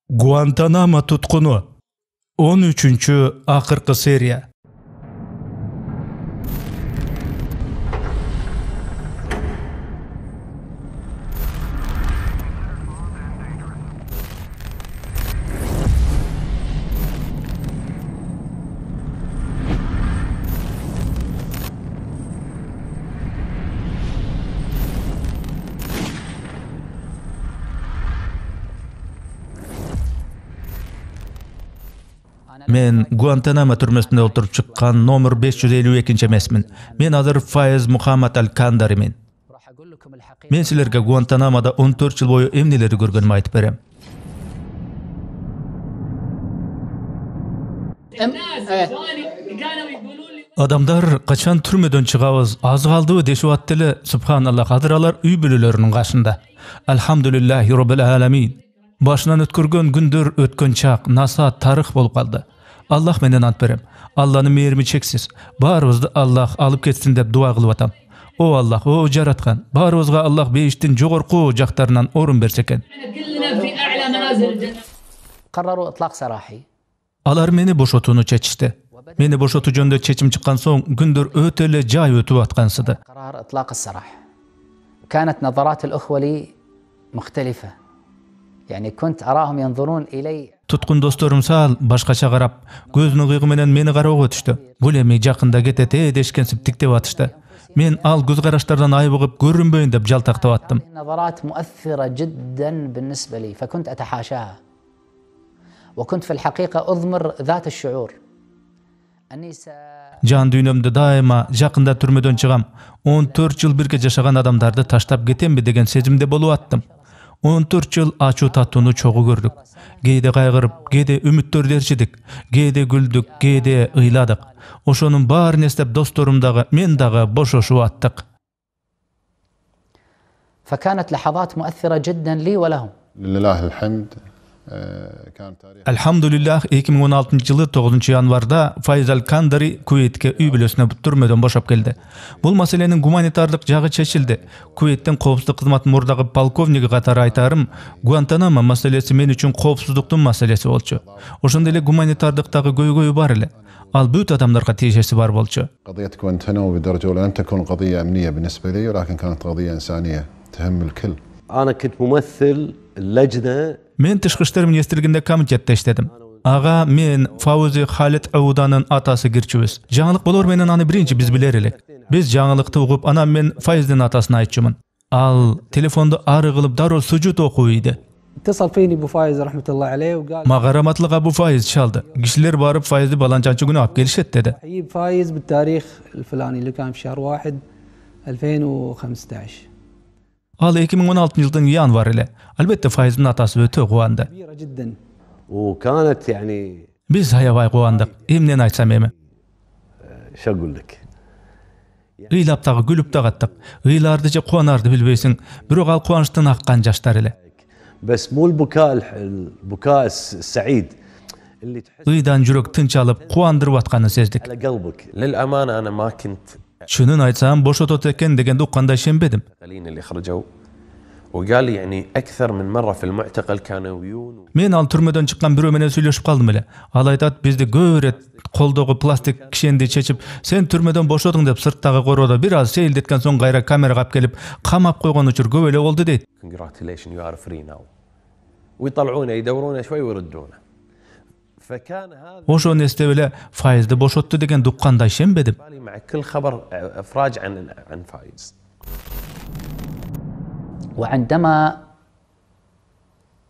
Guantanamo tutkunu 13-akırkı seriya. Men Guantanamo türmesinde oturup çıkan nomer 552 emesmin. Men hazır Faiz Muhammad Al-Kandarimin. Men sizlerge Guantanamo'da 14 yıl boyu emneleri görgönümü aytıp berem. Adamlar kaçan türmeden çıgabız, az kaldığı deşip atteli, subhanallah, hadıralar üy bölülerinin karşında. Elhamdülillahi Rabbil Alamin. Başынан ötkürgön gündür ötkön çaq, nasa tarix bolup kaldı. Allah menden ant berem. Allah'nın mehrimi çeksiz. Barыбызды Allah alıp ketsin dep dua kılıp atam. O Allah, o jaratkan. Barыбызга Allah beyiştin jogorku jaktarынан orun berseken. Alar meni boşotuunu çeçişti. Meni boşotu jönde çeçim çıkkan soň gündür ötele jay ötüp atkansydy. كانت نظرات الأخوة لي مختلفة. Yani kunt arahum yanzurun iley. Tutkun dostlarım sal başkaça qarap, gözünü kıyğı menen meni qarap ötüştü. Bul emi jakında ketete deşkensip tiktep atıştı. Men al göz qaraşlardan ayıbıgıp görünböyin dep jaltaktap attım. Nazarat muathira jiddan بالنسبة لي فكنت أتحاشاها. وكنت في الحقيقة أضمر ذات الشعور. Jan düýnümde daima jakında türmeden çygam. 14 yıl birge jaşagan adamdardy taştap getembi degen sezimde bolup attım. 14 yıl açu tatunu çoğu gördük. Geyde kaygırıp, geyde ümitler derçidik, geyde güldük, geyde ıyladık. Oşonun baryny estep dostlarımdağı, men dağı boşoşup attık. فكانت لحظات مؤثرة جدا لي ولهم. لله الحمد. Elhamdülillah 2016 yılı 9 yanvarda Faiz Al-Kandari Kuveyt'e üy bölösüne türmeden boşap geldi. Bul maselenin humanitarlık jağı çeşildi. Kuveyt'ten Kowpsuzlyk hyzmatynyň murdagy polkovnigi gatary aytarym, Guantanamo maselesi men üçin kowpsuzlyktyn maselesi bolçu. Oşonda ele humanitarlykdagy göýgöýü bar ele. Al büt adamlarga teşesi bar bolçu. قضية غوانتانامو بدرجة لم تكن قضية أمنية بالنسبة لي ولكن كانت قضية إنسانية تهم الكل. أنا كنت ممثل اللجنة. Men Tышkı işler ministrliginde komitetde işledim. Ağa men Fawzi Halit Awdanın atası girçübüz. Jaňylyk bolar menen any birinji biz biler elek. Biz jaňylykty ugup anam men Faizdin atasyna aýtjymyn. Al telefonda ary kılıp darol sujud okuýdy. اتصل فيني ابو فايز رحمه الله عليه وقال Magaramatlyk Abu Faiz çaldı. Kişiler barıp Faizdi balançançı günü ap gelişet dedi. حييب فايز بالتاريخ الفلاني اللي كان في شهر 1 2015. Al 2016 yıldan yanvar ile. Albatta Faiz'in atası öte guandı. كبيره جدا. وكانت يعني Biz hayavay guandık. Emnen aytsam emi. شو اقول لك؟ Gıylaptağı gülüp dağıttık. Gıylardıca kuanardı bilbeysin. Bürok al kuançtan akkan jaştar ile. بس مو البكاء السعيد اللي تحس Gıydan jürek tınç alıp kuandırıp atkanı sezdik. على قلبك. للأمانة أنا ما كنت Şunun aytsam boşotot eken degen dukkanda şembedim. قليل اللي خرجوا وقال لي يعني أكثر من مرة في المعتقل كانوا يون. Men al türmeden çıkan biri menen söýleşip kaldım ele. Al aytat bizde göret koldogy plastik kişendi çeçip sen türmeden boşodun dep sırtdagy goroda biraz seýildetken soň gaýra kameraga ap gelip kamap koygan üçin göbele oldu deyt. Congratulations you are free now. ويطلعونا يدورونا شوي ويردونا. فكان هذا Oşo neste bile Faizdi boşottu degen dukkanda şembedim. بالي مع كل خبر إفراج عن فايز. وعندما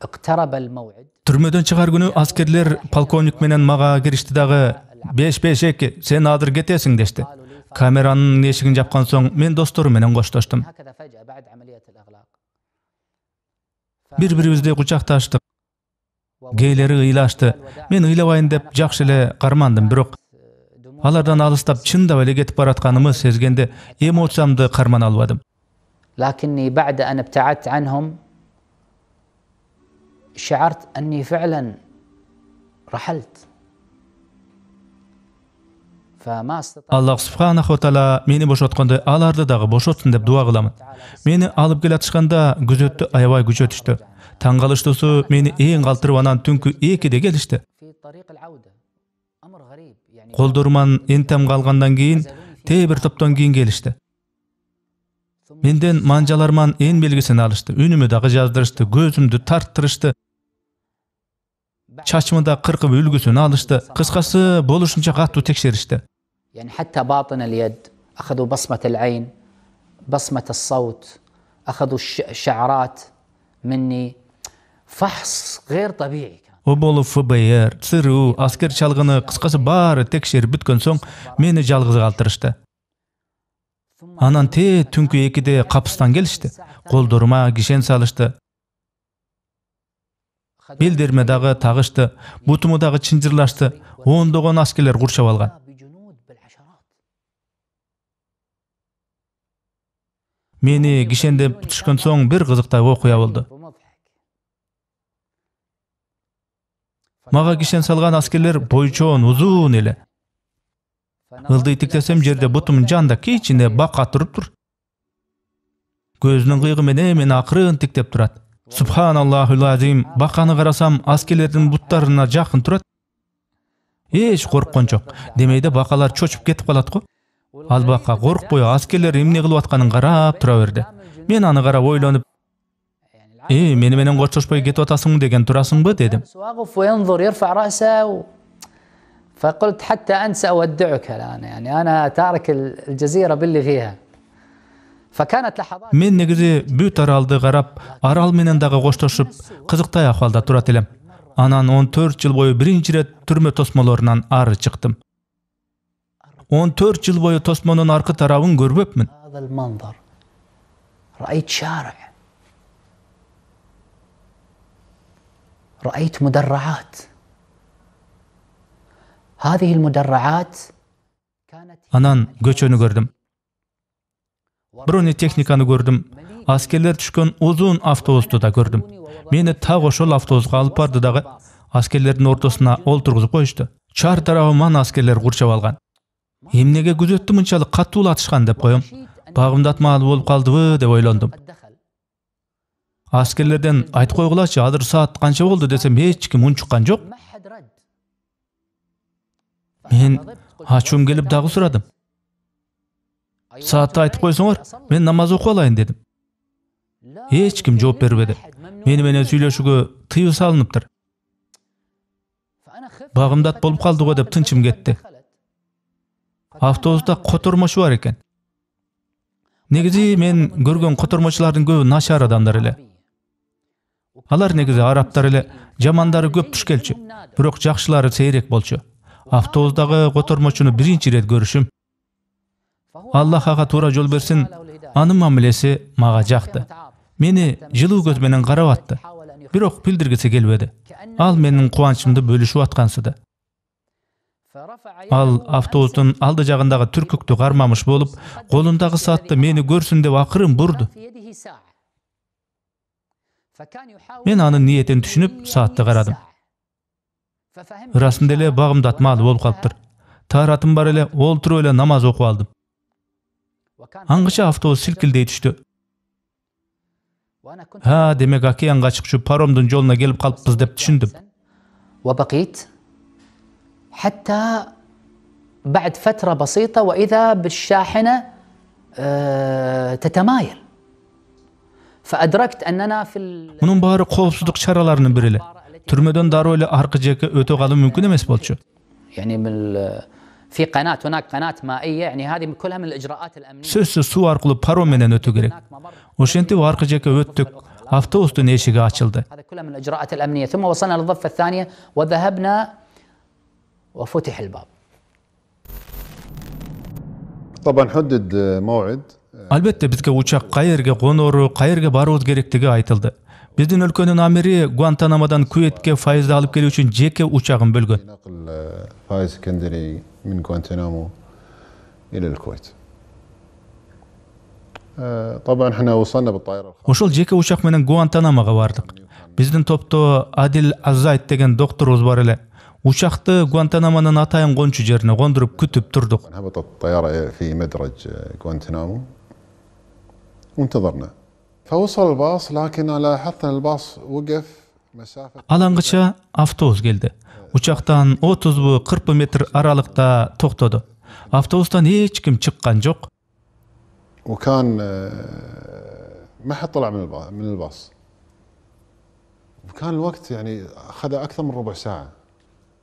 اقترب الموعد Türmeden çıkar günü askerler polkovnik menen maga girişti dağı 552 sen adır getesiň deşti. Kameranın eşigini japkan soň men dostlarym menen goşdoşdum. هكذا فجأة بعد عملية الإغلاق. Bir-birimizde kucaktaşdyk. Geyleri ıylaştı. Men ıylabayyn dep jakşı ele garmandym, birok alardan alystap çynda ele getip baratkanymy sezgende emosiýamdy karman albadym. لكني بعد أن ابتعدت عنهم شعرت أني فعلا رحلت. فما استطاع Allah subhanahu wa taala meni boşotganda alarda dagı boşotsun dep dua kılamın. Meni alıp gelatışganda güzöttü ayabay güzötüştü. Taң kalıştısı meni eň kaltırıp anan tünkü 2'de gelişti. في طريق العودة أمر غريب يعني Koldurman entem kalgandan keyin te bir toptan keyin gelişti. Menden manjalarman en belgisini alıştı. Ünümü dagı jazdırıştı, gözümdü tarttırıştı. Çaçımı da kırkıp ülgüsünü alıştı. Kıskası boluşunca gattı tekşerişti. يعني حتى باطن اليد أخذوا بصمة العين بصمة الصوت أخذوا الشعرات مني فحص غير طبيعي كان. O bolu FBR, ЦРУ, asker çalgını kıskası bari tekşerip bütken soň meni жалгыз kaltırıştı. Anan te tünkü 2'de kapıstan gelişti. Koldurma gişen salıştı. Bildirme dagı tağıştı. Butumu dagı çınjırlaştı. Ondogon askerler kurşap algan. بجنود بالعشرات. Meni gişende tutuşkan soň bir kızıkta okuya oldu. ومضحك. Maga gişen salgan askerler boyçoğun uzun ele. Ildı itiklesem jerde butumun jandaki içinde baka turup dur. Gözünün kıyığı meni akırın tiktep turat. Subhanallahul azim, bakany karasam askerlerin butlarına jakyn turat. Hiç korkkan jok. Demeyde bakalar çoçup ketip kalat go. Al baka korkpoy askerler emne kılıp atkanyn karap tura berdi. Men any karap oylanyp, meni menen koçoşpay ketip atasyň degen turasyňby dedim. واقف وينظر يرفع رأسه فقلت حتى أنسى أودعك الآن يعني أنا تارك الجزيرة باللي فيها. فكانت لحظات Men negizi büt araldy karap, aral menen dagı koştoşup, kızıktay ahvalda turat elem. Anan 14 yıl boyu birinci ret türme tosmalarından arı çıktım. 14 yıl boyu tosmanın arka tarafını görmepmin. هذا المنظر رأيت شارع رأيت مدرعات هذه المدرعات كانت Anan göçönü gördüm. Bronetechnikany gördüm. Askerler düşkön uzun avtobustu da gördüm. Meni ta oşol avtobuska alıp bardy dagı askerlerin ortasına olturguzup koyuştu. Çar tarafıman askerler kurçap algan. Emnege güzöttü mınçalık katı ulatışkan dep koyum. Bagımda atmalı bolup kaldıbı dep oylandım. قد دخل Askerlerden ayt koygulaçı adır saat kança oldu desem hiç kim un çıkan jok. ما حد رد Men haçum gelip dagı suradım. Saatda aytıp koysoňar, men namaz okup alayın dedim. Hiç kim jogap bermedi. Meni menen süýleşige tyýy salynypdyr. Bagımdat bolup kaldygo dep tınçym getdi. Avtobusda kotormaçy bar eken. Negizi men görgen kotormaçylaryň köpü naşar adamlar ele. Alar negizi araptar ele, jamandary köp düşkelçi. Birok jakşylary seýrek bolçu. Avtobusdagy kotormaçyny birinci ret görüşüm. Allah aga tura jol bersin, anın mamilesi maga jakty. Meni jylyw göz menen garap atdy. Birok bildirgisi gelmedi. Al menin kuwançymdy bölüşip atkansydy. Al avtobusun aldı jagyndagy türkükdü garmamış bolup, golundagy saatty meni görsün dep akyryn burdu. Men anın niyetini düşünüp saatty garadım. Rasynda ele bagymda atmaly bolup kalypdyr. Taratym bar ele, olturup ele namaz okup aldım. Angyça avtobus silkildeýi düşdü. Ha, demek okean gaçyk şu paromdun joluna gelip kalypyz dep düşündüm. وبقيت حتى بعد فترة بسيطة وإذا بالشاحنة تتمايل فأدركت أننا في Munun bary kowpsuzlyk çaralarynyň biri. Türmeden daroo ele arka jeke öte galyp mümkin emes bolçu. يعني في قناة هناك قناة مائية يعني هذه كلها من الإجراءات الأمنية. Sözsüz su arkaly parom menen ötü gerek. Oşenti arka jeke öttük. Avtobustun eşigi açıldı. هذا كلها من الإجراءات الأمنية ثم وصلنا للضفة الثانية وذهبنا وفتح الباب. طبعا حدد موعد Albatta bizge uçak qaýerge gonoru, qaýerge barýar gerektigi aýtyldy. Bizdin өлkөнүn amiri Guantanamo'dan Kuveyt'e faizde alıp geliş için jeke uçağın bölgön. نقل فايز اسكندري من غوانتنامو إلى الكويت. طبعا احنا وصلنا بالطائرة الخاصة. Oşol jeke uçak menen Guantanamo'ga bardyk. Bizdin topto Adil Azzayt degen doktorubuz bar ele. Uçakты Guantanamo'nun atayın konçu жерine kondurup kütüp turduk. هبطت الطيارة في مدرج غوانتنامو وانتظرنا فوصل الباص لكن لاحظت أن الباص وقف مسافة Alangıça avtobus geldi. Uçaktan 30-40 metr aralıkta toxtodu. Avtobustan hiç kim çıkkan yok. وكان ما حد طلع من الباص وكان الوقت يعني أخذ أكثر من ربع ساعة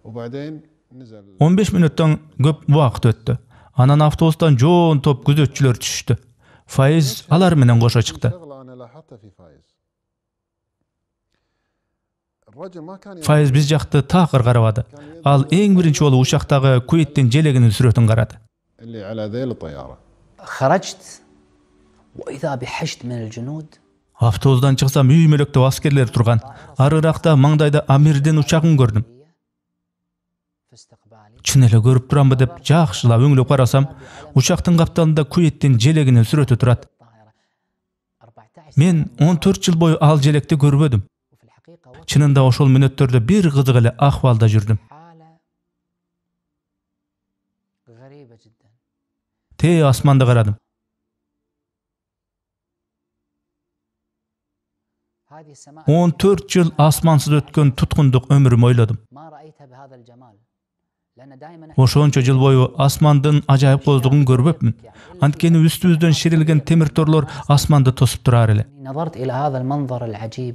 وبعدين نزل 15 minuttan köp wagt öttü. Anan avtobustan joon top gözötçüler düştü. Faiz alar menen koşa çıktı. شغلة أنا لاحظتها في فايز الرجل ما كان Faiz biz jaktı taqır qarabady. Al eň birinçi bolup uçakdagy kuittin jeleginin süretini qarady. اللي على ذيل الطيارة خرجت وإذا بحشد من الجنود Avtobusdan çıksam üýmelekde askerler turgan. Arırakta maňdaýda amirden uçagyn gördüm. في استقبالي Çyn ele görüp duranby dep jakşylap öňlep qarasam, uçaktın kaptanynda kuittin jeleginin süreti turat. الطائرة 14 Men 14 yıl boyu al jelekti görbedim. وفي الحقيقة Çynynda oşol minutlarda bir gyzyk ele ahwalda jürdüm. حالة غريبة جدا. Te asmanda qaradym. هذه السماء 14 yıl asmansız ötken tutkunduk ömrümü oyladım. ما رأيتها بهذا الجمال لأن دائما Oşonça yıl boyu asmandın ajaýyp gozdugyny görbepmin. Antkeni üstübüzden şirilgen temir torlar asmanda tosup durar ele. نظرت إلى هذا المنظر العجيب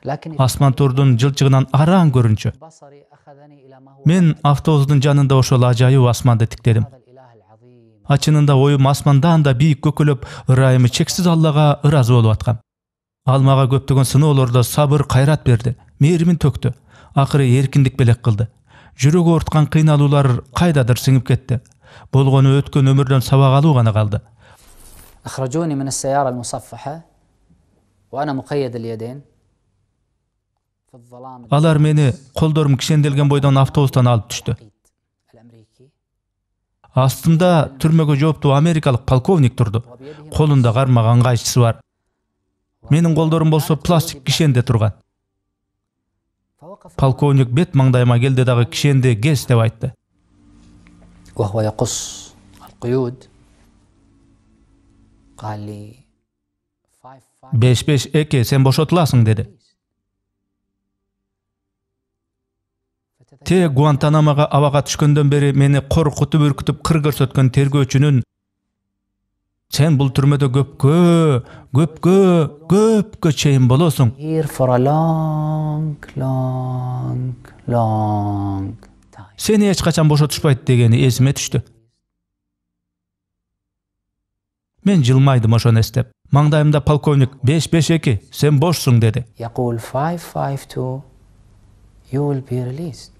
لكن Asman tordun jylçygynan aran görünçü. بصري أخذني إلى ما هو Men avtobusdun janynda oşol ajaýyp asmanda tikledim. هذا الإله العظيم. Açınında oyum asmandan da biýik gökülüp, ıraýymy çeksiz Allaha ırazy bolup atkam. Almaga köpdegen sınawlarda sabır kayrat berdi, mehrimin töktü. Akyry erkindik belek kıldı. Jüregi ortkan kıynalular kaydadır siňip ketdi. Bolgony ötken ömürden sabak alu gana kaldı. أخرجوني من السيارة المصفحة وأنا مقيد اليدين في الظلام Alar meni koldorum kişendelgen boydan avtobustan alıp düştü. الأمريكي Astımda türmege joptu Amerikalık polkovnik turdu. Kolunda garmagan gaýçysy var. Menin koldorum bolsa plastik kişende turgan. فوقف Polkovnik bet maňdaýyma geldi dagy kişende gez dep aýtdy. وهو يقص القيود قال لي 5-5 eke sen boşotylasyň dedi. Te Guantanamo'ga awaga düşkenden beri meni korkutup ürkütüp kır görsötken tergöçünün sen bul türmede göpkö çeyin bolosun. here for a long time. Seni hiç kaçan boşotuşpayt degeni esime düştü. Men jılmaydım oşonu estep. Maňdaýymda polkovnik 5-5-2 sen boşsun dedi. يقول 552 you will be released.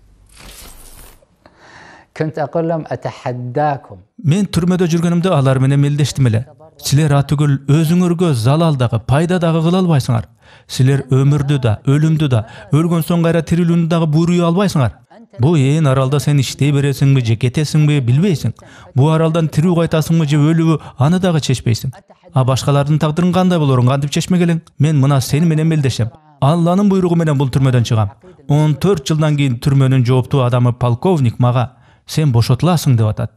كنت أقول لهم أتحداكم Men türmede jürgenimde alar menen meldeşdim ele. Siler atygül özüňerge zalaldagy, paýdadagy kıla albaýsyňar. Siler ömürde da, ölümde da, ölgön soň gaýra tirilүүnde dagy buýrugy albaýsyňar. Bu en aralda sen iştey beresiňmi, je ketesiňmi bilbeýsiň. Bu araldan tiriw gaýtasyňmy je ölübü any dagy çeşbeýsiň. A başgalardyň tagdyryny kanday bolaryň gandip çeşmegeleň. Men muna seni menen meldeşem. Allah'ın buyruğu menen bul türmeden çygam. 14 yıldan keyin türmönün joguptu adamı polkovnik maga sen boşotlasың dep atat.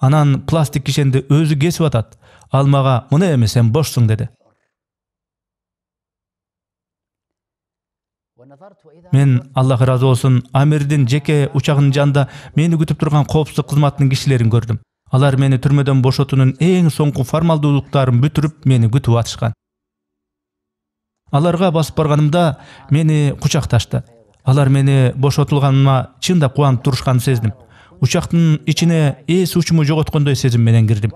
Anan plastik kişende özü kesip atat. Al maga muna emi sen boşsun dedi. Men Allah razı olsun Amirdin jeke uçagynın janında meni kütüp turgan koopsuzluk kızmatynyň kişilerini gördüm. Alar meni türmeden boşotunun eň soňky formaldуулуктарын bütürüp meni kütüp atышkan. Alarga basıp barganymda meni kuçaktaştı. Alar meni boşotulganıma çındap kuwanyp duruşkany sezdim. Uçaktın içine es uçumu jogotgondoy sezim menen girdim.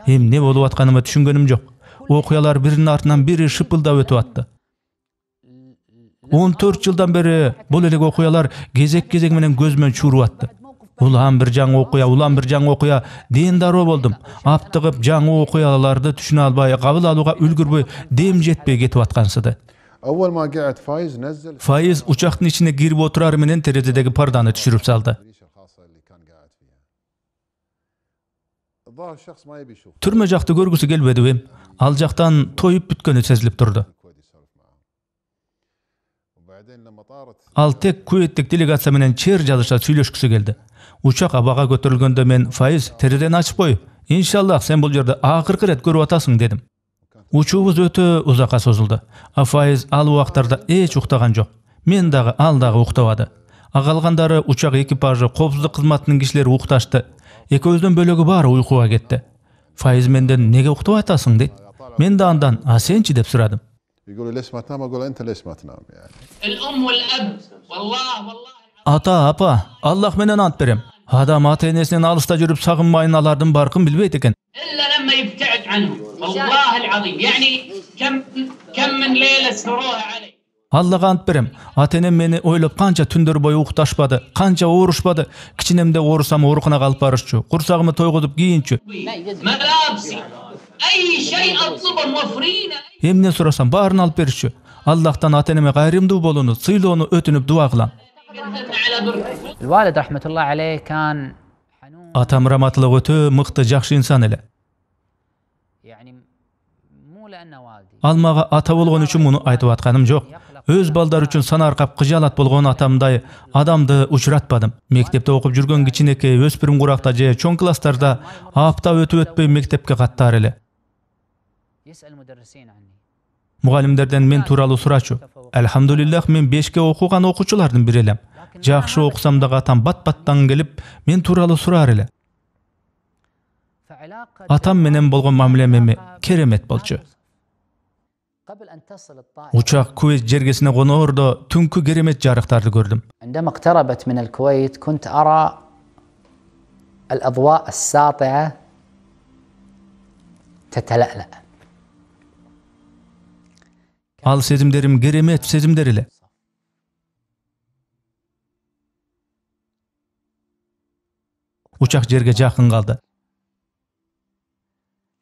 Hem ne bolup atkanymy düşüngenim jok. Okuyalar birinin artından biri şıpıldap ötüp atty. 14 yıldan beri bol elek okuyalar gezek menen gözümden çurup atty. Ulan bir jaň okuya den daroo boldum. Aptygyp jaň okuyalardy düşüne albay, kabul aluga ülgürбөй, dem jetpey ketip atkansydy. أول ما قعد فايز نزل Faiz uçaktın içine girip oturar menen terezedeki pardany düşürüp saldı. الريشة الخاصة اللي كان قاعد فيها. الظاهر الشخص ما يبي يشوف Türme jakty görgüsü gelbedi hem. Al jaktan toyup bütkeni sezilip durdu. كويس يسولف Al tek Kuveytlik delegatsiya menen çer жазышa сүйлөшкүсү келди. Учак абага көтөрүлгөндө мен Файыз терезени ачып кой. Иншаллах сен бул жерде акыркы рет көрүп атасың дедим. Учуубуз өтө узакка созулду. Файыз ал убактарда эч уктаган жок. Мен дагы ал дагы уктабады. Калгандары учак экипажы, коопсуздук кызматынын кишилери укташты. Экөөбүздөн бөлөгү баары уйкуга кетти. Файыз менден неге уктап атасың дейт. Мен да андан "А сенчи" деп сурадым. يقولوا ليش ما تنام اقول انت ليش ما تنام يعني. الام والاب والله Ата, апа, Аллах менен ант берем. Адам ата энесинен алыста жүрүп сагынмайын алардын баркын билбейт экен. الا لما يبتعد عنهم والله العظيم يعني كم من ليله سروها علي. Аллага ант берем. Ата энем мени ойлоп канча түндөр бою укташпады, канча оорушпады. Кичинемде оорусам ооруканага алып барышчу, курсагымы тойгузуп кийинчү. ملابسي اي شيء اطلبه موفرينه. Эмне сурасам баарын алып беришчү. Аллахтан ата энеме кайрымдуу болууну, сыйлоону өтүнүп дуа кылам. الوالد رحمه الله عليه كان حنون Атам раматылык өтө мыкты, жакшы инсан эле. يعني مو لانه والدي. Ал мага ата болгон үчүн муну айтып атканым жок. Өз балдар үчүн санаркап кыжаалат болгон атамдай адамды учуратпадым. Мектепте окуп жүргөн кичинекей өспүрүм куракта же чоң класстарда апта өтүп мектепке каттар эле. يسال المدرسين عني. Мугалимдерден мен тууралуу сурачу. Алхамдулиллах мен 5ке окуган окуучулардын бири элем. Жакшы окусам дагы атам бат-баттан келип мен тууралуу сурар эле. فعلاقه Атам менен болгон мамилем эми керемет болчу. قبل ان تصل الطائره Учак Кувейт жергесине коноордо түнкү керемет жарыктарды көрдүм. عندما اقتربت من الكويت كنت ارى الاضواء الساطعه تتلألأ. Ал сезимдерим керемет сезимдер эле. Учак жерге жакын калды.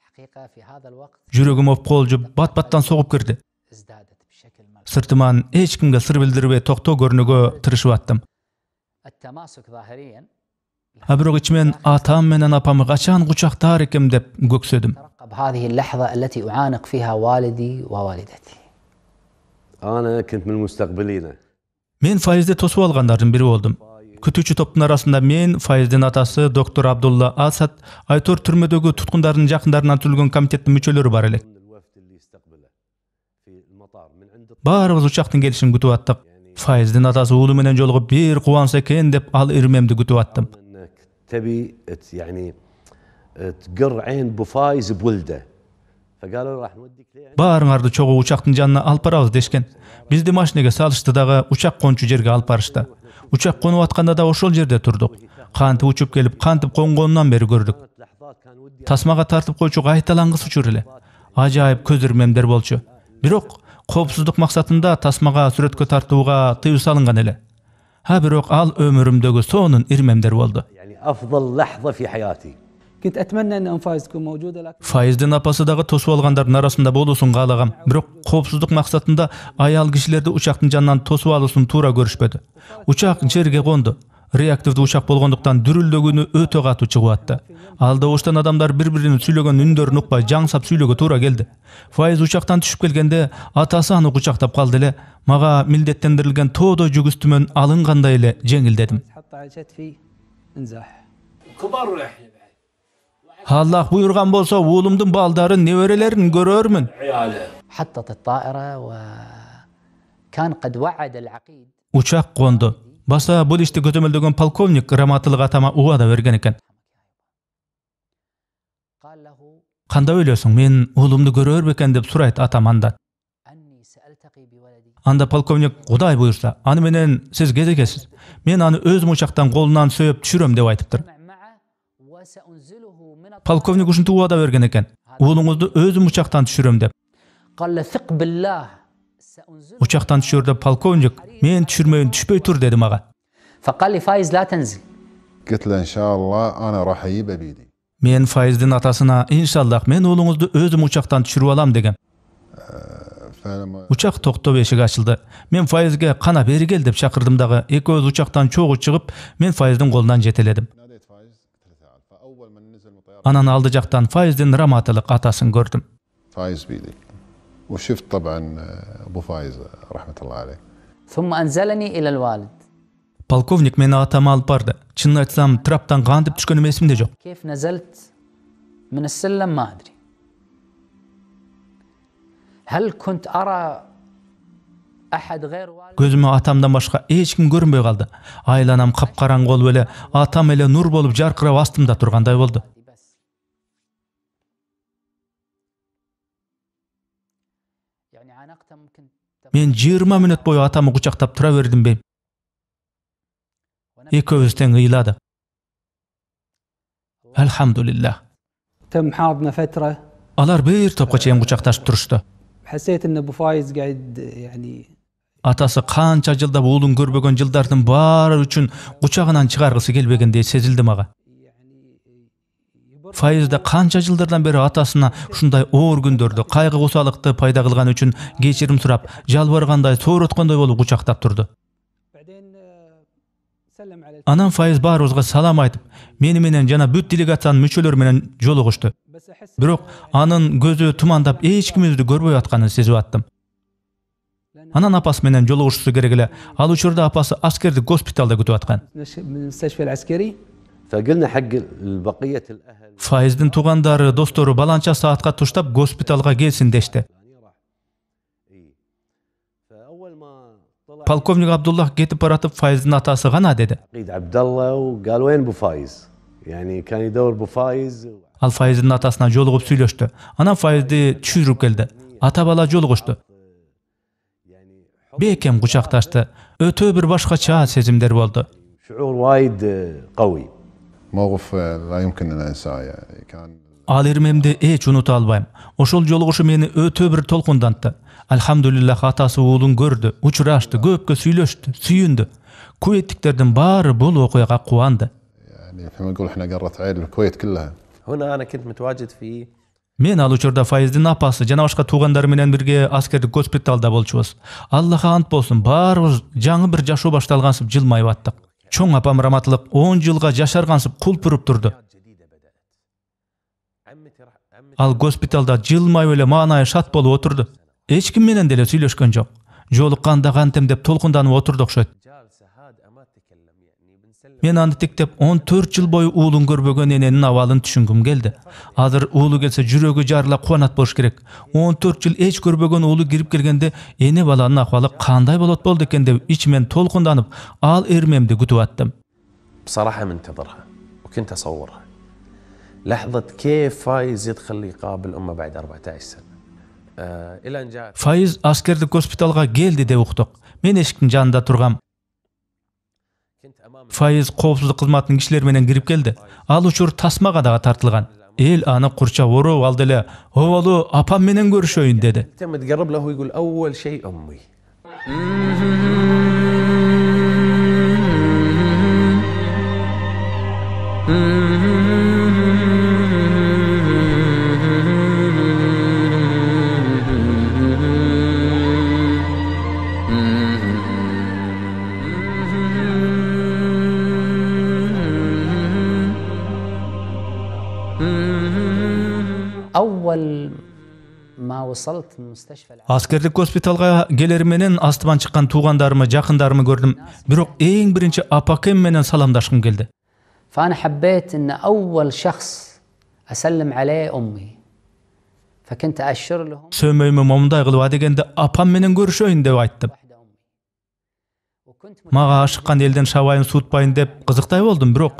حقيقه في هذا الوقت Жүрөгүм опколжуп, бат-баттан согуп кирди. ازدادت بشكل ملحوظ. Сыртыман эч кимге сыр билдирбей токтоо көрүнүүгө тырышып аттым. التماسك ظاهريا Бирок ичимен атам менен апамы качан кучактар экем деп көксөдүм. ترقب هذه اللحظه التي اعانق فيها والدي ووالدتي. انا كنت من المستقبلين. Мен Файызды тосуп алгандардын бири болдум. Күтүүчү топтун арасында мен, Файыздын атасы доктор Абдулла Асад, Айтор түрмөдөгү туткундардын жакындарынан түзүлгөн комитеттин мүчөлөрү бар элек. Баарыбыз учактын келишин күтүп аттык. Файыздын атасы уулу менен жолугуп бир кубанса экен деп ал ирмемди күтүп аттым. انك تبي يعني تقر عين بفايز بولده. فقالوا راح نوديك ليه. Баарыңарды чогуу учактын жанына алып барабыз дешкен. Бизди машинеге салышты дагы учак кончу жерге алып барышты. Учак конуп атканда да ошол жерде турдук. Кантип учуп келип, кантип конгонунан бери көрдүк. لحظات كان ودي Тасмага тартып койчу кайталангыс учур эле. Ажайып көз ирмемдер болчу. Бирок коопсуздук максатында тасмага сүрөткө тартууга тыюу салынган эле. Бирок ал өмүрүмдөгү сонун ирмемдер болду. يعني افضل لحظه في حياتي. كنت اتمنى ان ام فايز تكون موجوده لكن Файыздын апасы дагы тосуп алгандардын арасында болуусун каалагам. Бирок коопсуздук максатында аял кишилерди учактын жанынан тосуп алуусун туура көрүшпөдү. Учак жерге конду. Реактивдүү учак болгондуктан дүрүлдөгүнү өтө катуу чыгып атты. Ал добуштан адамдар бири-биринин сүйлөгөн үндөрүн укпай жаңсап сүйлөгө туура келди. Файыз учактан түшүп келгенде атасы аны кучактап калды эле. Мага милдеттендирилген тоодой жүк үстүмөн алынгандай эле жеңилдедим. حط على كتفي انزاح. Аллах буйрган болсо уулумдун балдарын, неберелерин көрөрмүн. حطت الطائره وكان قد وعد العقيد. Учак конду. Баса бул ишти көтөмөлдөгөн полковник раматылык атама убада берген экен. قال له Кандай ойлойсуң, мен уулумду көрөр бекен деп сурайт атам андан. اني سالتقي بولدي. Анда полковник Кудай буйрса, аны менен сиз кезекесиз. Мен аны өз учактан колунан сөйөп түшүрөм деп айтыптыр. معه وسانزله من Полковник ушинтип убада берген экен. Уулуңузду өзүм учактан түшүрөм деп. قال له ثق بالله سانزله. Учактан түшөр деп полковник, мен түшүрмөйүн түшпөй тур деди мага. فقال لي فايز لا تنزل. قلت له ان شاء الله انا راح اجيبه بيدي. Мен Файыздын атасына, иншаллах мен уулуңузду өзүм учактан түшүрүп алам деген. فلما Учак токтоп эшик ачылды. Мен Файызге кана бери кел деп чакырдым дагы. Экөөбүз учактан чогуу чыгып, мен Файыздын колунан жетеледим. ناديت فايز قلت له تعال فاول ما نزل من الطياره Анан алды жактан Файыздын раматылык атасын көрдүм. فايز بيدي وشفت طبعا ابو فايز رحمه الله عليه. ثم أنزلني إلى الوالد. Polkovnik meni atama alıp bardı. Çınını aytsam traptan kandıp düşkönüm esimde yok. كيف نزلت من السلم ما أدري. هل كنت أرى أحد غير والد؟ Gözüme atamdan başka hiç kim görünbey kaldı. Aylanam kapkaran kol böyle, atam ele nur bolup jarkırap astımda turganday boldu. يعني عانقت ممكن Men 20 minut boyu atamı kucaktap tura verdim beyim. Ekövüz teң ıйladı. Elhamdülillah. تم حاضنه فتره، Alar bir topqa çeyin kucaktaşıp turuştu. حسيت ان ابو فايز قاعد يعني Atası kança jılda ulun görbөгөн jıldardyň bari üçin kucagынан çıgargysy gelbegende sezildi maga. Faiz de kança jıldardan beri atasına şunday oğur gündördü, kaygı gosalykty paýda kılgan üçin geçirim surap, jalbarganday, soratganday bolup kucaktap turdu. بعدين سلم على Anam Faiz barыбызga salam aytıp, meni menen jana büt delegasiýanyň müçeleri menen joluguşdy. بس احس Birok anın gözü tumandap hiç kimizdi görбөй atkanyny sezip attım. Anan apas menen joluguşusy gerek ele. Al uçurda apası askerlik gospitalda kütüp atkan. من المستشفى العسكري. فقلنا حق بقيه الاهل Faizdin tugandary, dostoru balança saatga tuştap gospitalga gelsin deşti. فاول ما طلع Polkovnik Abdullah getip baratıp Faizdin atasy gana dedi. عقيد عبد الله وقال وين ابو فايز؟ يعني كان يدور ابو فايز Al Faizdin atasına jolugup süýleşdi. Anam Faizdi çürüp geldi. Ata bala joluguşdy. Bekem kucaktaşdy. Öte bir başgaça sezimler boldu. شعور وايد قوي. موقف لا يمكن أن أنساه يعني كان Al ermemde hiç unuta albayım. Oşol joluguşy meni öte bir tolkundantdy. Alhamdulillah atasy oğlun gördü, uçuraşdy, köpke süýleşdi, süýündü. Kuwetliklerden bari bol okuyaga kuwandy. يعني كما نقول احنا قرة عين الكويت كلها. هنا أنا كنت متواجد في Men al uçurda Faizdin apasy jana başga tugandary menen birge askerlik gospitalda bolçubuz. Allah'a ant bolsun, barыбыз жаңы bir jaşoo başdalgansyp jylmaýyp atdyk. Çoň apam rahmatlyk 10 jylga jaşargansyp kulpurup turdu. Al gospitalda jylmaýyp ele maňaýy şat bolup oturdu. Hiç kim menen dele süýleşken jok. Jolukanda gantem dep tolkundanyp oturduk şöt. Men andy tiktep 14 yıl boyu uğlun görbögen enenin awalyny düşüngüm geldi. Hazır uğlu gelse jüregi jarla kuwanat boş gerek. 14 yıl hiç görbögen uğlu girip gelgende ene balanyň ahwaly kanday bolat boldy eken dep içimen tolkundanyp al ermemdi gütüp attım. بصراحة منتظرها وكنت أصورها لحظة كيف فايز يدخل يقابل أمه بعد 14 سنة إلى أن جاءت Faiz askerlik gospitalga geldi de uktuk. Men eşiktin janında turgam. كنت أمام Faiz kowpsuzlyk hyzmatynyň kişileri menen girip geldi. Al uçur tasmaga daga tartylgan. El ana kurça worup aldy ele. "Owaly, apam menen görüşöýün" dedi. تم تقرب له ويقول أول شيء أمي أول ما وصلت المستشفى Askerlik gospitalga geler menen astyman çykkan tugandarymy, jakyndarymy gördüm. Birok eň birinçi apakem menen salamdaşgym geldi. فأنا حبيت أن أول شخص أسلم عليه أمي فكنت أشر لهم Sömöýme momday kılıp adegende apam menen görüşöýün dep aýtdym. واحدة أمي وكنت Maga aşykkan elden şawaýyn suutpaýyn dep gyzykday boldum, birok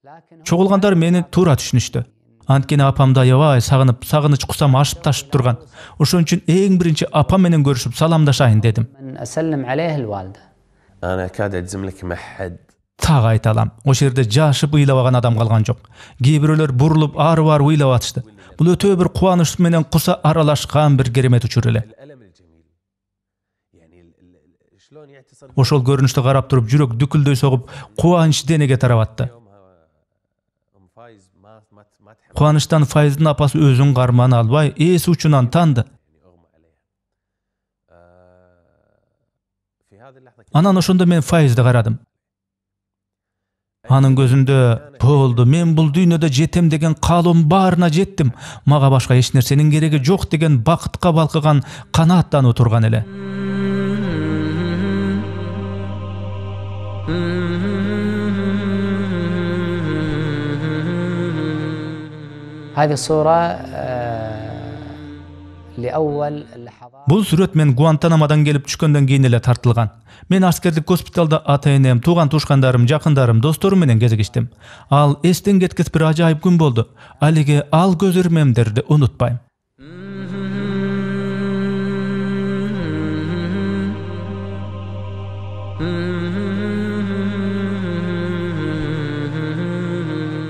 لكن çogulgandar meni tura düşünüşdi. Antkeni apamda ýawaý saganyç kusam aşyp taşyp turgan. Oşon üçin eň birinçi apam menen görüşüp salamdaşaýyn dedim. من أسلم عليه الوالدة أنا أكاد أجزم لك ما حد Tag aytalam. O şerde jaşyp ýylabagan adam galgan jok. Gibireler burulup ary-ary ýylap atışdy. Bul öte bir kuwanyş menen kusa aralaşgan bir geremet uçur ele. الألم الجميل يعني شلون يعتصر Oşol görünüşde garap durup jürek dükülдөй sogup kuwanç denege tarap atdy. أم فايز ما تحب Kuwançdan Faizdin apasy özüň garmany albaý, esi uçunan tandy. أغمى عليها في هذه اللحظة Anan oşonda men Faizde garadım. Anın gözünde boldu, men bul dünýede jetem degen kalom baryna jetdim. Maga başga hiç nerseniň geregi jok degen bakytga balkygan kanatdan oturgan ele. هذه صورة لأول اللحظات. Бул сүрөт мен Гуантанамодан келип түшкөндөн кийин эле тартылган. Мен аскердик госпиталда ата-энем, тууган-тушкандарым, жакындарым, досторум менен кезигиштим. Ал эстен кеткис бир ажайып күн болду. Алиги ал көз ирмемдерди унутпайм.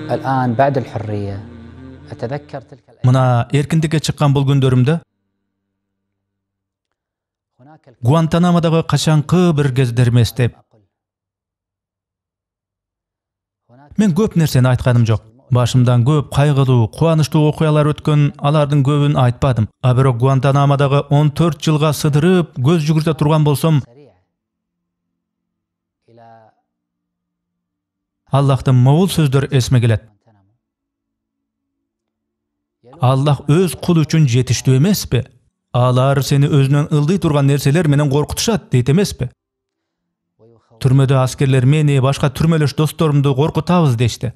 الآن بعد الحرية أتذكر تلك الأيام. Мына эркиндикке чыккан бул күндөрүмдө Гуантанамодагы качанкы бир кездерим эстеп. Мен көп нерсени айтканым жок. Башымдан көп кайгылуу, кубанычтуу окуялар өткөн, алардын көбүн айтпадым. А бирок Гуантанамодагы 14 жылга сыдырып, көз жүгүртө турган болсом, Аллахтын могул сөздөр эсиме келет. Аллах өз кулу үчүн жетиштүү эмеспи? Алар сени өзүнөн ылдый турган нерселер менен коркутушат дейт эмеспи? Түрмөдө аскерлер мени, башка түрмөлөш досторумду коркутабыз дешти.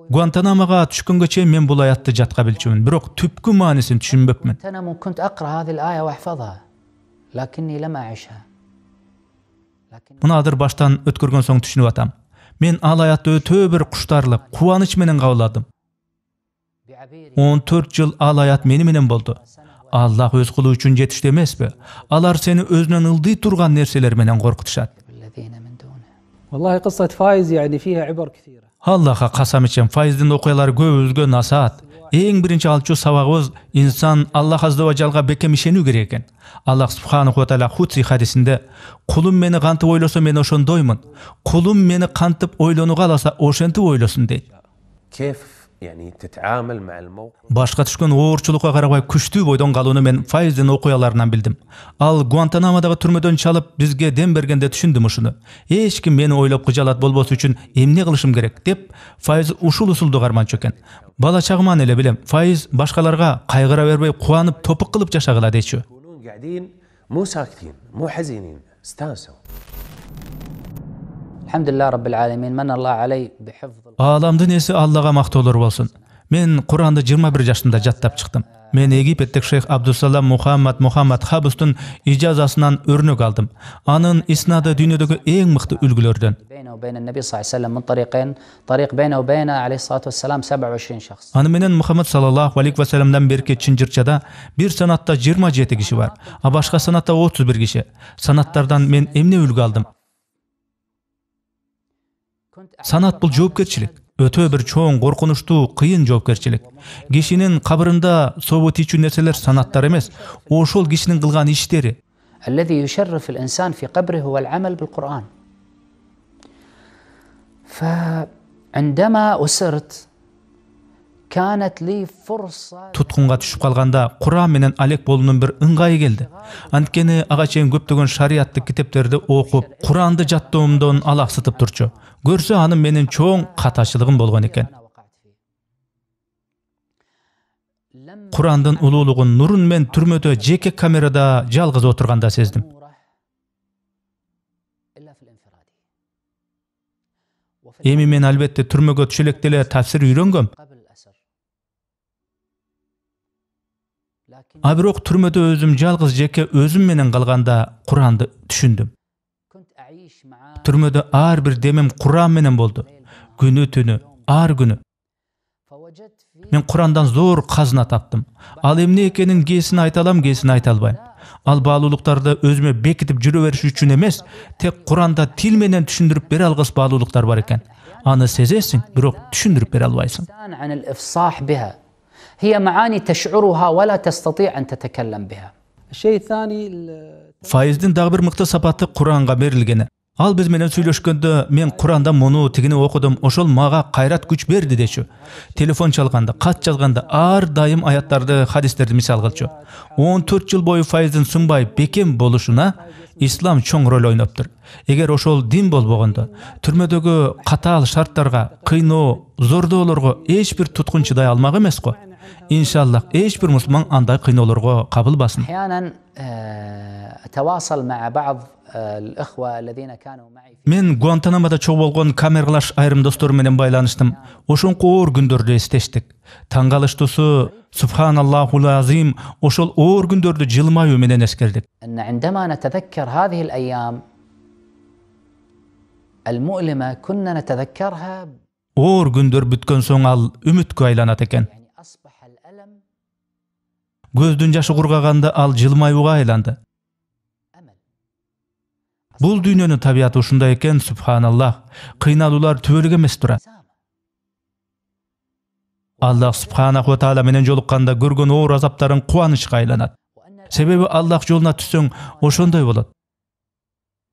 Гуантанамога түшкөнгө чейин мен бул аятты жатка билчүмүн, бирок түпкү маанисин түшүнбөпмүн. كنت أقرأ هذه الآية وأحفظها لكني لم أعيشها. Муну азыр баштан өткөргөн соң түшүнүп атам. Мен ал аятты өтө бир куштарлык, кубаныч менен кабыл 14 жыл ал аят мени менен болду. Аллах өз кулу үчүн жетиштүү эмеспи? Алар сени өзүнөн ылдый турган нерселер менен коркутушат. والله قصة فايز يعني فيها عبر كثيرة. Аллахка касам ичем, Файздин окуялары көбүбүзгө насаат. Эң биринчи алчу сабагыбыз инсан Аллах азда ва жалга бекем ишенүү керек экен. Аллах субханаху ва тааля Худси хадисинде: "Кулум мени кантип ойлосо мен ошондоймун. Кулум мени кантип ойлонууга аласа ошентип ойлосун" дейт. كيف يعني تتعامل مع الموقف. Башка түшкөн оорчулукка карабай күчтүү бойдон калууну мен Файздин окуяларынан билдим. Ал Гуантанамодагы түрмөдөн чалып бизге дем бергенде түшүндүм ушуну. Эч ким мени ойлоп кыжалат болбосу үчүн эмне кылышым керек деп Файз ушул усулду карманчу экен. Бала чагыман эле билем, Файз башкаларга кайгыра бербей кубанып топук кылып жашагыла дечү. قاعدين مو ساكتين مو حزينين استانسوا. الحمد لله رب العالمين من الله علي بحفظ. Аламдын эси Аллага мактоолор болсун. Мен Куранды 21 жашында жаттап чыктым. Мен Египеттик шейх Абдусалам Мухаммад Хабустун ижазасынан өрнөк алдым. Анын иснады дүйнөдөгү эң мыкты үлгүлөрдөн. بينه وبين النبي صلى الله عليه وسلم من طريقين، طريق بينه وبينه عليه الصلاة والسلام 27 شخص. Аны менен Мухаммад саллаллаху алейхи ва салламдан берки чынжырчада бир санатта 27 киши бар, а башка санатта 31 киши. Санаттардан мен эмне үлгү алдым? Санат бул жоопкерчилик. Өтө бир чоң, коркунучтуу, кыйын жоопкерчилик. Кишинин кабырында собу тийчү нерселер санаттар эмес, ошол кишинин кылган иштери. الذي يشرف الإنسان في قبره هو العمل بالقرآن. فعندما أسرت كانت لي فرصة. Туткунга түшүп калганда Куран менен алек болуунун бир ыңгайы келди. Анткени ага чейин көптөгөн шариаттык китептерди окуп, Куранды жаттоомдон алаксытып турчу. Көрсө анын менин чоң катачылыгым болгон экен. Курандын улуулугун, нурун мен түрмөдө жеке камерада жалгыз отурганда сездим. Эми мен албетте түрмөгө түшө элек деле тафсир үйрөнгөм. А бирок түрмөдө өзүм жалгыз жеке өзүм менен калганда Куранды түшүндүм. Түрмөдө ар бир демим Куран менен болду. Күнү түнү, ар күнү. Мен Курандан зор казына таптым. Ал эмне экенин кээсин айта алам, кээсин айта албайм. Ал баалуулуктарды өзүмө бекитип жүрө бериш үчүн эмес, тек Куранда тил менен түшүндүрүп бере алгыс баалуулуктар бар экен. Аны сезесиң, бирок түшүндүрүп бере албайсың. عن الإفصاح بها هي معاني تشعرها ولا تستطيع أن تتكلم بها. الشيء الثاني Файздин дагы бир мыкты сапаты Куранга берилгени. Ал биз менен сүйлөшкөндө мен Куранда муну тигини окудум, ошол мага кайрат күч берди дечү. Телефон чалганда, кат жазганда ар дайым аяттарды, хадистерди мисал кылчу. 14 жыл бою Файздин сынбай бекем болушуна ислам чоң роль ойноптур. Эгер ошол дин болбогондо, түрмөдөгү катаал шарттарга, кыйноо, зордоолорго эч бир туткун чыдай алмак эмес го. İnşallah hiç bir Müslüman anday kıynolarga kabılbasın. أحيانا أتواصل مع بعض الإخوة الذين كانوا معي في Men Guantanamo'da çok bolgon kameralaş ayrım dostlarım menen baylanıştım. Oşun qoğur gündörde isteştik. Tangalıştısı Subhanallahul azim oşol oğur gündörde jılmayu menen eskerdik. أن عندما نتذكر هذه الأيام المؤلمة كنا نتذكرها Oğur gündör bütkön soň al ümitke aylanat eken. يعني أصبح الألم Gözdün jaşı gurgaganda al jılmayuga aylandı. أمل. Bul dünyanın tabiatı uşunda eken Subhanallah. Kıynalular tübölük emes tura. Allah Subhanahu wa Ta'ala menen jolukkanda görgön oğur azaptarın kuanyşyga aylanat. Sebebi Allah joluna түссөň oşondoy bolat.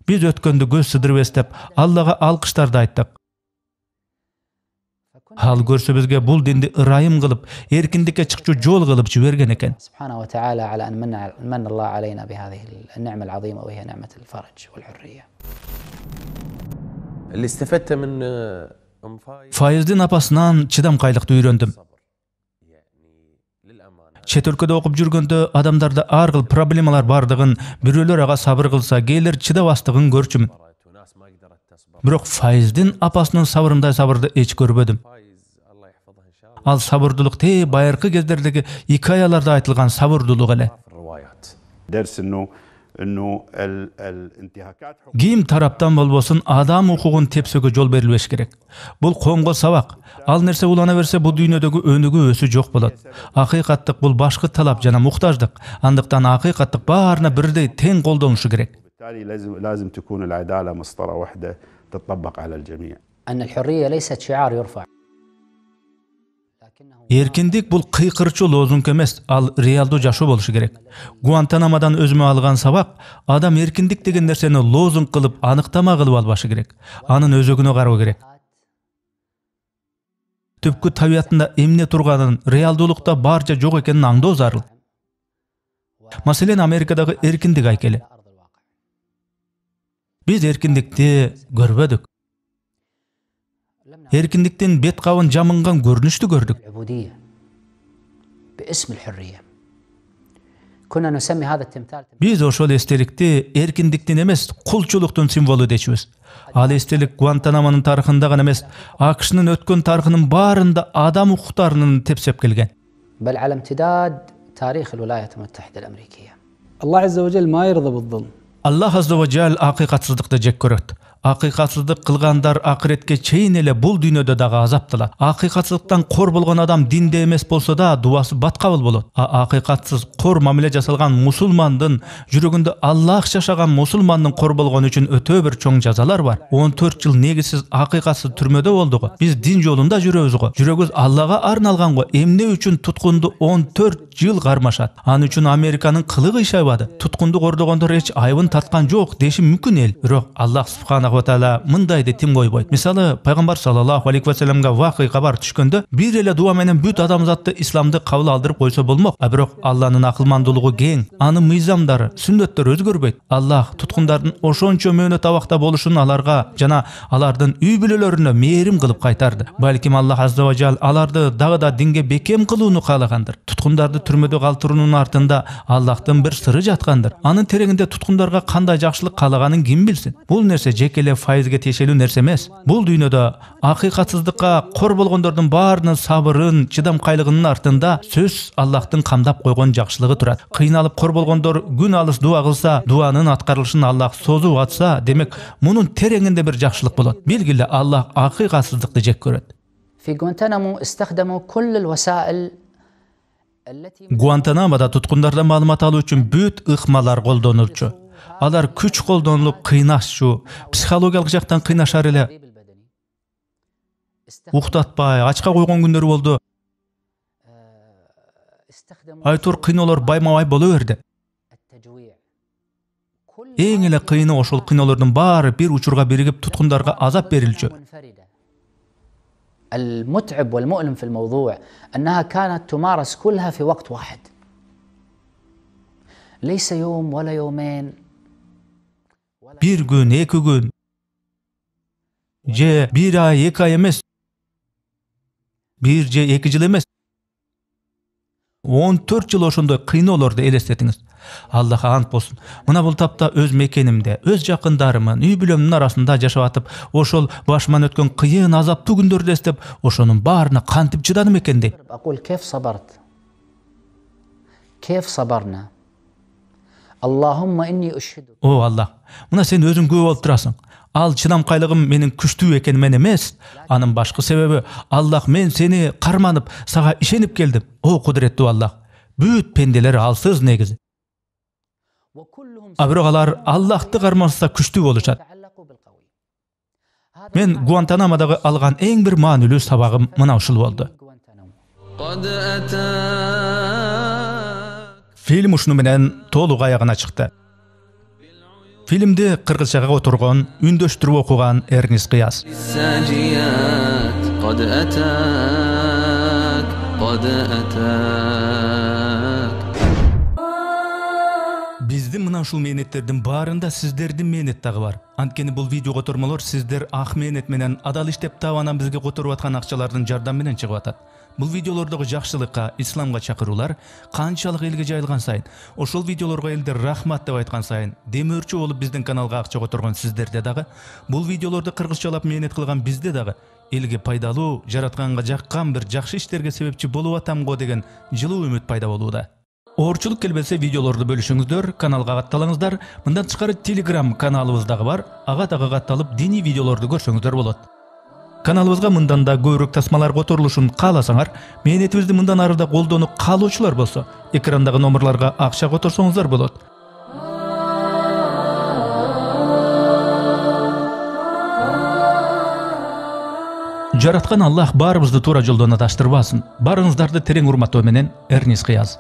Biz ötkönde göz sıdırıp estep Allah'a alkışlarda ayttık. Hal görse bizge bul dindi ırayım kılıp, erkindikке çıkçu jol kılıp jibergen eken. سبحانه وتعالى على أن من الله علينا بهذه النعمة العظيمة وهي نعمة الفرج والحرية. اللي استفدت من أم فايز Faizdin apasынан çıdamkaylıkты öýrendim. Çet ülkede okup jürgende adamlarda ar kıl problemalar bardygyn, biröler aga sabır kılsa, gelir çıdabastygyn görçüm. وناس ما قدرت تصبر. Birok faizdin apasının sabırynda sabırdy hiç görbedim. فايز الله يحفظها إن شاء الله Al sabırdylyk te bayırkı gezlerdeki hikayalarda aytılgan sabırdylyk ele. في الروايات. درس انه الانتهاكات Kim taraptan bolbosun adam hukugun tepsöge jol berilbes gerek. Bul koňgo sabak. Al nerse ulana berse bu dünýedegi önügü ösü jok bolat. Hakykatlyk bul başky talap jana muhtajdyk. Andykdan hakykatlyk baryna birdey teň goldanışı gerek. بالتالي لازم تكون العداله مسطره واحده تطبق على الجميع. أن الحرية ليست شعار يرفع لكنه Erkindik bul kıykırçı lozung emes, al realdo jaşo boluşu gerek. Guantanamo'dan özüme algan sabak, adam erkindik degen nerseni lozung kılıp anyktama kılıp albaşı gerek. Anın özögüne garoo gerek. Tüpkü tabiatında emne turganın realdolukta barca jok ekenin aňdoo zarıl. Maselen Amerikadagy erkindik aykeli. أرض الواقع. Biz erkindikti görbedik. Erkindikten bet kawın jamyngan görnüştü gördük. العبودية باسم الحرية. كنا نسمي هذا التمثال Biz oşol estelikti erkindikten emes, kulçuluktan simvolu deçibiz. Al estelik Guantanamo'nun tarixindagan emes, AQŞ'nın ötkön tarixinin barında adam hukuklarının tepsep kelgen. بل على امتداد تاريخ الولايات المتحدة الأمريكية. الله عز وجل ما يرضى بالظلم. Allah azza ve celle hakikatsızlıkta jek göröt. Hakikatsızlık kılgandar ahiretke çeyin ele bul dünýede daga azapdylar. Hakikatsızlıktan kor bolgan adam dinde emes bolsa da duası batkabıl bolat. Hakikatsız kor mamile jasalgan musulmandın jüreginde Allah şaşagan musulmandın kor bolgan üçün ötö bir çoň jazalar var. 14 yıl negisiz hakikatsız türmede boldugy. Biz din jolunda jürebiz-go. Jüregimiz Allah'a arnalgan-go. Emne üçün tutkundu 14 yıl garmaşat. An üçün Amerikanın kılığı işaybady. Tutkundu gordogondor hiç aybın tatkan jok deşim mümkün el. Birok Allah subhanahu wa taala mındaydy tim goýboýt. Misaly Paýgambar sallallahu aleyhi we sellemge waky habar düşkönde bir ele dua menen büt adamzatty islamdy kabul aldyryp goýsa bolmak. Birok Allah'nın akylmandylygy geň, any myzamdary, sünnetler özgörbeýt. Allah tutkundaryň oşonço möhnet tabakda boluşun alarga jana alardyn üý bilelerine meherim kılıp kaytardy. Balkim Allah azza wa jall alardy dagda dinge bekem kılууny kalagandyr. Tutkundardy türmede galtyrunun artynda Allah'tan bir sırrı jatgandyr. Anın tereginde tutkundarga kanday jakşylyk kalaganyny kim bilsin? Bul nerse jekele faizge teşelүү nerse emes. Bul dünýede hakykatsyzlykka kor bolgondoryň barynyň sabyryn, çydamkaylygynyň artynda söz Allah'tan kamdap koygon jakşylygy turat. Kıynalıp kor bolgondor gün alys dua kılsa, duanın atkarılışını Allah sozup atsa, demek munun tereňinde bir jakşylyk bolat. Bilgili Allah hakykatsyzlykty jek göret. في غوانتنامو استخدموا كل الوسائل التي Guantanamo'da tutkundardan malumat alуу üçün büt ıhmalar koldanılçu. Alar küç koldanılıp kıynaşçu, psikologiyalыk jaktan kıynaşar ele. التدريب البدني Uktatpay, açka koygon günleri boldu. استخدموا Aytor kıynolar baymabay boluverdi. التجويع. كل Eň ele kıyny oşol kıynolardyň bary bir uçurga birigip tutkundarga azap berilçi. منفردة. المتعب والمؤلم في الموضوع أنها كانت تمارس كلها في وقت واحد. ليس يوم ولا يومين. Bir gün, iki gün. Bir ay, iki ay emes. Bir iki yıl emes. 14 жыл ошондой кыйноолорду элестетиңиз. Аллахка ант болсун. Мына бул тапта өз мекенимде, өз жакындарымын, үй бүлөмдүн арасында жашап атып, ошол башыман өткөн кыйын, азаптуу күндөрдү эстеп, ошонун баарына кантип чыдадым экен дейм. أقول كيف صبرت كيف صبرنا اللهم إني أشهدك О Аллах, мына сен өзүң көп болуп турасың. Ал чыдамкайлыгым менин күчтүү экенимен эмес, анын башкы себеби Аллах мен сени карманып, сага ишенип келдим. О кудуреттүү Аллах, бүт пенделер алсыз негизи. А бирок алар Аллахты кармаса күчтүү болушат. تعلقوا بالقوي Мен Гуантанамодагы алган эң бир маанилүү сабагым мына ушул болду. Фильм ушуну менен толук аягына чыкты. Фильмди кыргызчага отургон, үндөштүрүп окуган Эрнис Кыяз. قد أتاك Биздин мына ушул мээнеттердин баарында сиздердин мээнет дагы бар. Анткени бул видео котормолор сиздер ак мээнет менен адал иштеп таап анан бизге которуп аткан акчалардын жардамы менен чыгып атат. Бул видеолордогу жакшылыкка, исламга чакыруулар канчалык элге жайылган сайын, ошол видеолорго элдер рахмат деп айткан сайын, демөөрчү болуп биздин каналга акча которгон сиздерде дагы, бул видеолорду кыргызчалап мээнет кылган бизде дагы элге пайдалуу, жаратканга жаккан бир жакшы иштерге себепчи болуп атамго деген жылуу үмүт пайда болууда. Оорчулук келбесе видеолорду бөлүшүңүздөр, каналга катталыңыздар. Мындан тышкары Telegram каналыбыз дагы бар. Ага дагы катталып, диний видеолорду көрсөңүздөр болот. Каналыбызга мындан да көбүрөөк тасмалар которулушун кааласаңар, мээнетибизди мындан ары да колдонуп каалоочулар болсо, экрандагы номерларга акча которсоңуздар болот. Жараткан Аллах баарыбызды туура жолдон адаштырбасын. Барыңыздарды терең урматтоо менен Эрнис Кыяз.